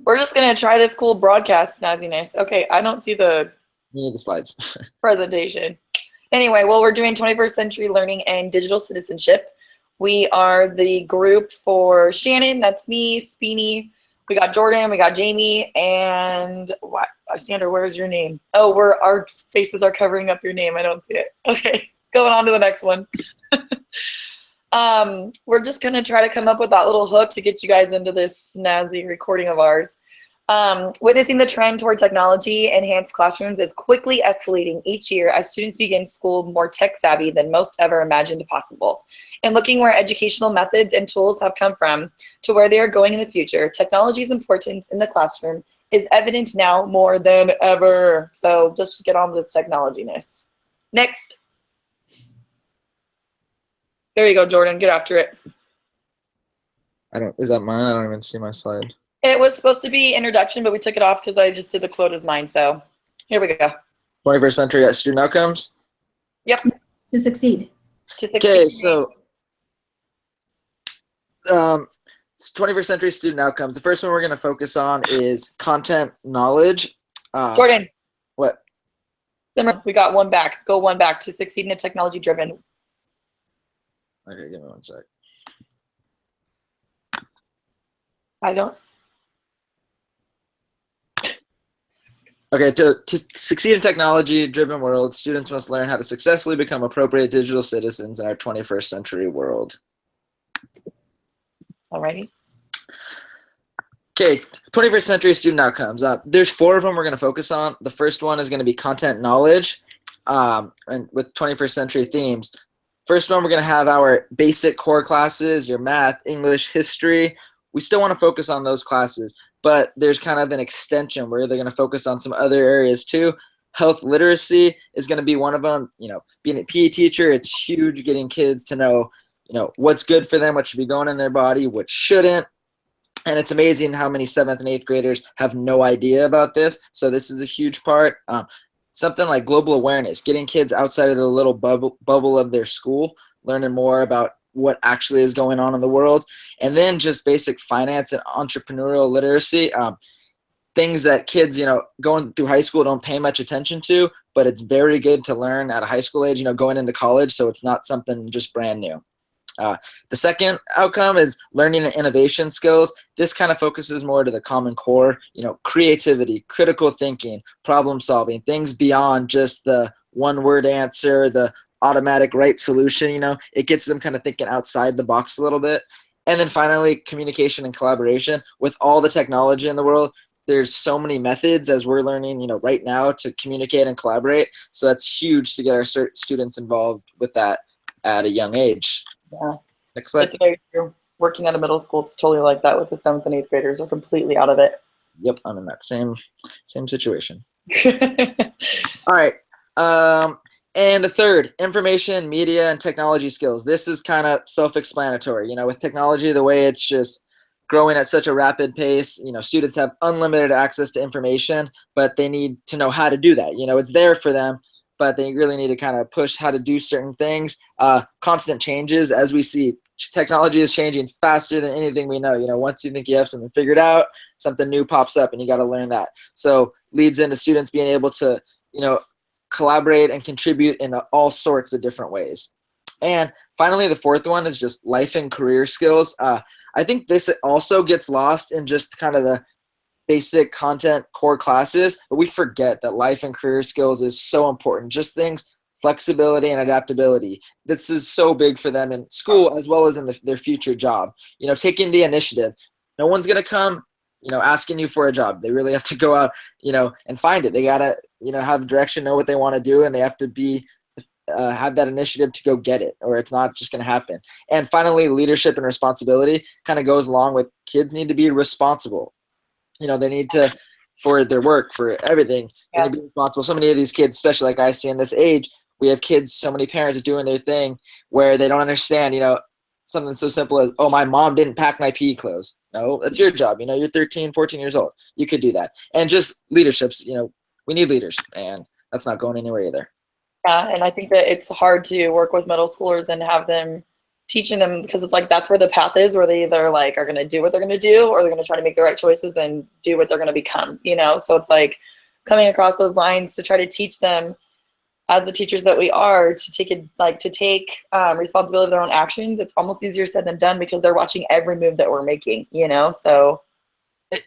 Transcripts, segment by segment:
We're just gonna try this cool broadcast snazziness. Okay, I don't see the You need the slides. presentation. Anyway, well, we're doing 21st century learning and digital citizenship. We are the group for Shannon, that's me, Speeny. We got Jordan, we got Jamie, and what? Sandra, where's your name? Oh, our faces are covering up your name. I don't see it. Okay, going on to the next one. We're just gonna try to come up with that little hook to get you guys into this snazzy recording of ours. Witnessing the trend toward technology enhanced classrooms is quickly escalating each year as students begin school more tech savvy than most ever imagined possible. And looking where educational methods and tools have come from to where they are going in the future, technology's importance in the classroom is evident now more than ever. So just get on with this technology-ness. Next. There you go, Jordan. Get after it. Is that mine? I don't even see my slide. It was supposed to be introduction, but we took it off because I just did the quote as mine. So here we go. 21st century student outcomes. Yep. To succeed. To succeed. Okay, so 21st century student outcomes. The first one we're going to focus on is content knowledge. Jordan. What? We got one back. Go one back. To succeed in a technology driven. Okay, give me one sec. I don't. Okay, to succeed in technology-driven world, students must learn how to successfully become appropriate digital citizens in our 21st century world. Alrighty. Okay, 21st century student outcomes. There's 4 of them we're going to focus on. The first one is going to be content knowledge, and with 21st century themes. First one, we're going to have our basic core classes, your math, English, history. We still want to focus on those classes, but there's kind of an extension where they're going to focus on some other areas too. Health literacy is going to be one of them. You know, being a PE teacher, it's huge getting kids to know, what's good for them, what should be going in their body, what shouldn't. And it's amazing how many 7th and 8th graders have no idea about this. So this is a huge part. Something like global awareness, getting kids outside of the little bubble of their school, learning more about what actually is going on in the world. And then just basic finance and entrepreneurial literacy, things that kids, going through high school don't pay much attention to, but it's very good to learn at a high school age, going into college, so it's not something just brand new. The second outcome is learning and innovation skills. This kind of focuses more to the Common Core, creativity, critical thinking, problem solving, things beyond just the one-word answer, the automatic right solution. It gets them kind of thinking outside the box a little bit. And then finally, communication and collaboration. With all the technology in the world, there's so many methods as we're learning, right now to communicate and collaborate. So that's huge to get our students involved with that at a young age. Yeah, next slide. It's very true. Working at a middle school, it's totally like that with the 7th and 8th graders are completely out of it. Yep, I'm in that same situation. All right. And the third, information, media, and technology skills. This is kind of self-explanatory. With technology, the way it's just growing at such a rapid pace, students have unlimited access to information, but they need to know how to do that. It's there for them, but they really need to kind of push how to do certain things. Constant changes, as we see, technology is changing faster than anything we know. Once you think you have something figured out, something new pops up and you got to learn that. So leads into students being able to, collaborate and contribute in all sorts of different ways. And finally, the fourth one is just life and career skills. I think this also gets lost in just kind of the basic content core classes, but we forget that life and career skills is so important. Just things, flexibility and adaptability. This is so big for them in school as well as in their future job. Taking the initiative. No one's going to come, asking you for a job. They really have to go out, and find it. They got to, have direction, know what they want to do, and they have to have that initiative to go get it, or it's not just going to happen. And finally, leadership and responsibility kind of goes along with kids need to be responsible. They need to, for their work, for everything, they need to be responsible. So many of these kids, especially like I see in this age, we have kids, so many parents doing their thing where they don't understand, something so simple as, oh, my mom didn't pack my PE clothes. No, that's your job. You're 13, 14 years old. You could do that. And just leaderships, we need leaders, and that's not going anywhere either. Yeah, and I think that it's hard to work with middle schoolers and have them teaching them, because it's like that's where the path is, where they either like are going to do what they're going to do, or they're going to try to make the right choices and do what they're going to become, you know? So it's like coming across those lines to try to teach them, as the teachers that we are, to take it, like to take responsibility of their own actions. It's almost easier said than done because they're watching every move that we're making, you know? So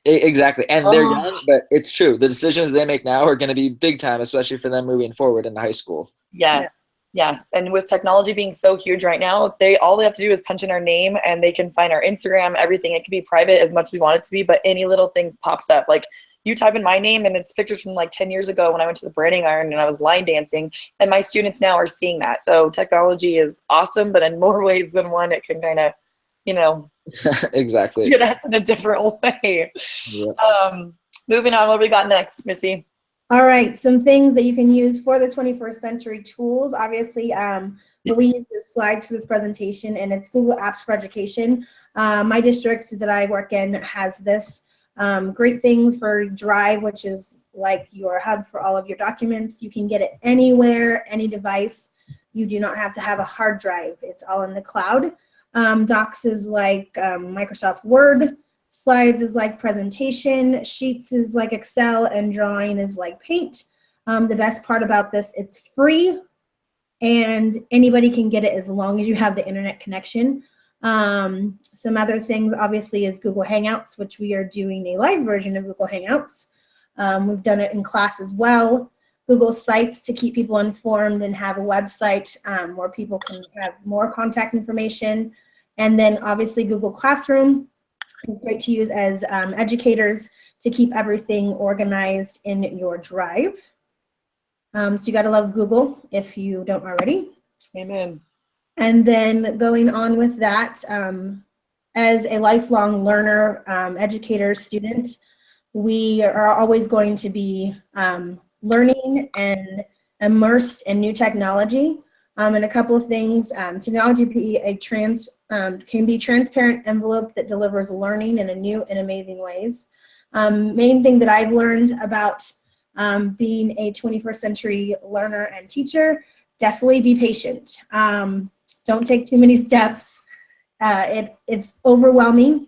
Exactly. And they're young, but it's true. The decisions they make now are going to be big time, especially for them moving forward into high school. yes. Yes. And with technology being so huge right now, all they have to do is punch in our name and they can find our Instagram, everything. It can be private as much as we want it to be, but any little thing pops up. Like you type in my name and it's pictures from like 10 years ago when I went to the Branding Iron and I was line dancing, and my students now are seeing that. So technology is awesome, but in more ways than one, it can kind of, you know, Exactly. get us in a different way. Yeah. Moving on, what we got next, Missy? All right, some things that you can use for the 21st century tools. Obviously, we use the slides for this presentation, and it's Google Apps for Education. My district that I work in has this. Great things for Drive, which is like your hub for all of your documents. You can get it anywhere, any device. You do not have to have a hard drive. It's all in the cloud. Docs is like Microsoft Word. Slides is like presentation, Sheets is like Excel, and drawing is like Paint. The best part about this, it's free and anybody can get it as long as you have the internet connection. Some other things obviously is Google Hangouts, which we are doing a live version of Google Hangouts. We've done it in class as well. Google Sites to keep people informed and have a website where people can have more contact information. And then obviously Google Classroom is great to use as educators to keep everything organized in your Drive. So you gotta love Google if you don't already. Amen. And then going on with that, as a lifelong learner, educator, student, we are always going to be learning and immersed in new technology. And a couple of things, technology can be transparent envelope that delivers learning in a new and amazing ways. Main thing that I've learned about being a 21st century learner and teacher, definitely be patient. Don't take too many steps. It's overwhelming.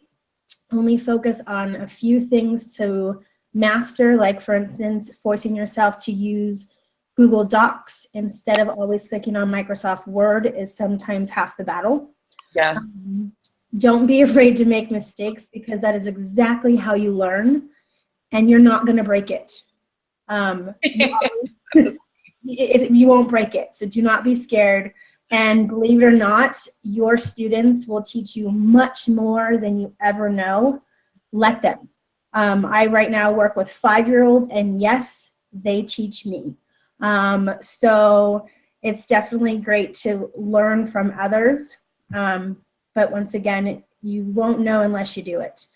Only focus on a few things to master, like for instance, forcing yourself to use Google Docs instead of always clicking on Microsoft Word is sometimes half the battle. Yeah. Don't be afraid to make mistakes because that is exactly how you learn, and you're not going to break it. You won't break it, so do not be scared. And believe it or not, your students will teach you much more than you ever know. Let them. I right now work with 5-year-olds, and yes, they teach me. So it's definitely great to learn from others. But once again, you won't know unless you do it.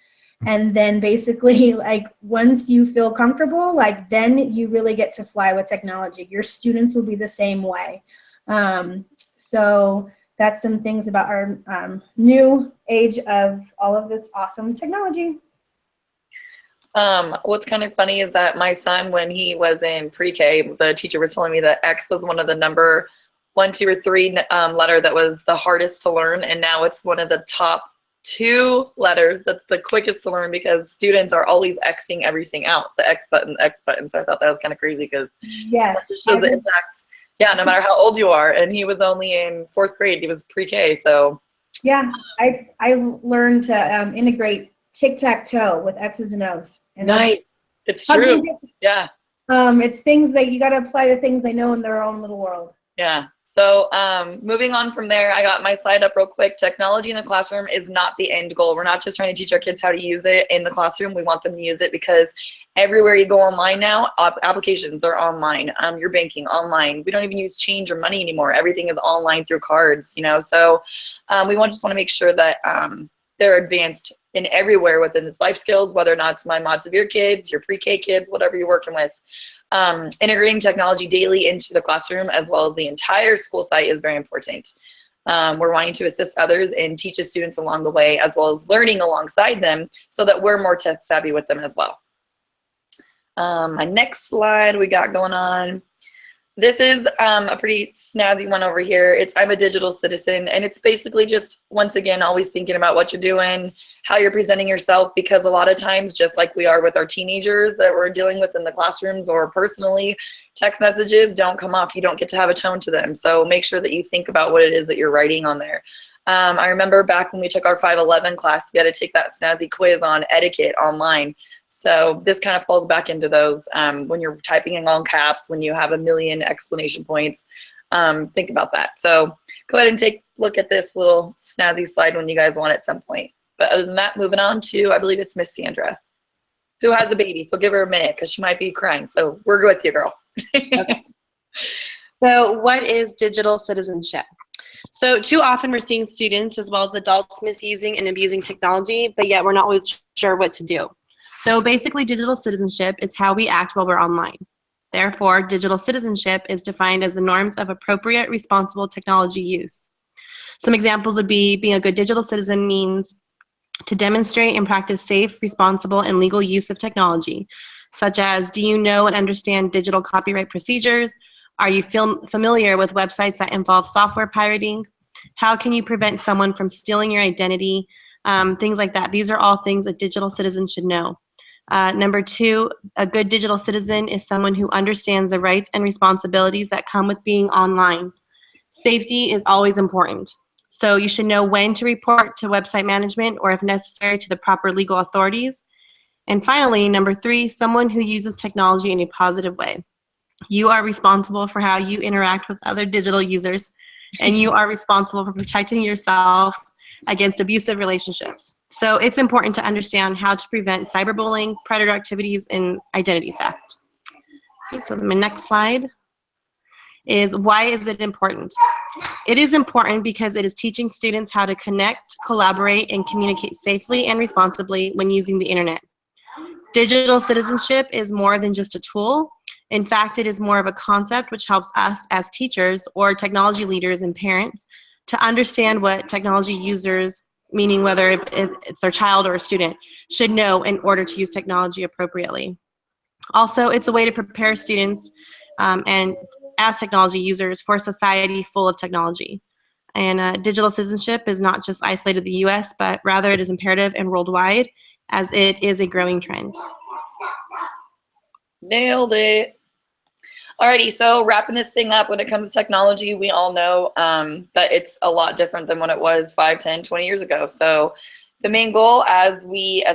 And then basically, like, once you feel comfortable, like, then you really get to fly with technology. Your students will be the same way. So that's some things about our new age of all of this awesome technology. What's kind of funny is that my son, when he was in pre-K, the teacher was telling me that X was one of the number 1, 2, or 3 letter that was the hardest to learn, and now it's one of the top 2 letters that's the quickest to learn because students are always Xing everything out, the X button, the X button. So I thought that was kind of crazy because yes, that shows the impact. Yeah, no matter how old you are, and he was only in 4th grade. He was pre-K, so yeah, I learned to integrate tic-tac-toe with X's and O's. And nice. It's true. Yeah. It's things that you got to apply the things they know in their own little world. Yeah. So moving on from there, I got my slide up real quick. Technology in the classroom is not the end goal. We're not just trying to teach our kids how to use it in the classroom. We want them to use it because everywhere you go online now, applications are online. Your banking online. We don't even use change or money anymore. Everything is online through cards, you know. So we just want to make sure that they're advanced in everywhere within this life skills, whether or not it's my Mod Severe kids, your pre-K kids, whatever you're working with. Integrating technology daily into the classroom as well as the entire school site is very important. We're wanting to assist others and teach the students along the way as well as learning alongside them so that we're more tech savvy with them as well. My next slide we got going on. This is a pretty snazzy one over here. It's I'm a digital citizen, and it's basically just, once again, always thinking about what you're doing, how you're presenting yourself, because a lot of times, just like we are with our teenagers that we're dealing with in the classrooms or personally, text messages don't come off. You don't get to have a tone to them. So make sure that you think about what it is that you're writing on there. I remember back when we took our 511 class, we had to take that snazzy quiz on etiquette online. So this kind of falls back into those when you're typing in all caps, when you have a million exclamation points, think about that. So go ahead and take a look at this little snazzy slide when you guys want at some point. But other than that, moving on to, I believe it's Miss Sandra, who has a baby. So give her a minute because she might be crying. So we're good with you, girl. Okay. So what is digital citizenship? So too often we're seeing students as well as adults misusing and abusing technology, but yet we're not always sure what to do. So basically, digital citizenship is how we act while we're online. Therefore, digital citizenship is defined as the norms of appropriate, responsible technology use. Some examples would be being a good digital citizen means to demonstrate and practice safe, responsible, and legal use of technology, such as, do you know and understand digital copyright procedures? Are you familiar with websites that involve software pirating? How can you prevent someone from stealing your identity? Things like that. These are all things a digital citizen should know. Number 2, a good digital citizen is someone who understands the rights and responsibilities that come with being online. Safety is always important. So you should know when to report to website management or, if necessary, to the proper legal authorities. And finally, number 3, someone who uses technology in a positive way. You are responsible for how you interact with other digital users, and you are responsible for protecting yourself against abusive relationships. So it's important to understand how to prevent cyberbullying, predator activities, and identity theft. Okay, so my next slide is, why is it important? It is important because it is teaching students how to connect, collaborate, and communicate safely and responsibly when using the internet. Digital citizenship is more than just a tool. In fact, it is more of a concept which helps us as teachers or technology leaders and parents to understand what technology users, meaning whether it's their child or a student, should know in order to use technology appropriately. Also, it's a way to prepare students and as technology users for a society full of technology. And digital citizenship is not just isolated to the US, but rather it is imperative and worldwide, as it is a growing trend. Nailed it. Alrighty, so wrapping this thing up, when it comes to technology, we all know that it's a lot different than what it was 5, 10, 20 years ago. So the main goal as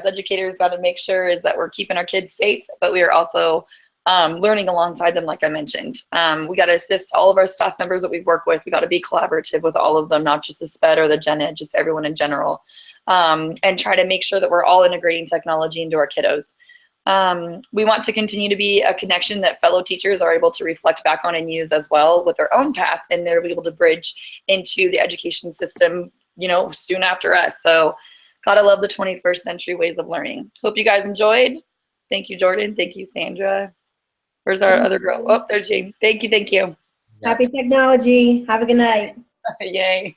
educators got to make sure is that we're keeping our kids safe, but we are also learning alongside them, like I mentioned. We got to assist all of our staff members that we work with. We got to be collaborative with all of them, not just the SPED or the Gen Ed, just everyone in general, and try to make sure that we're all integrating technology into our kiddos. We want to continue to be a connection that fellow teachers are able to reflect back on and use as well with their own path, and they're able to bridge into the education system, soon after us. So gotta love the 21st century ways of learning. Hope you guys enjoyed. Thank you, Jordan. Thank you, Sandra. Where's our other girl? Oh, there's Jane. Thank you. Happy technology. Have a good night. Yay.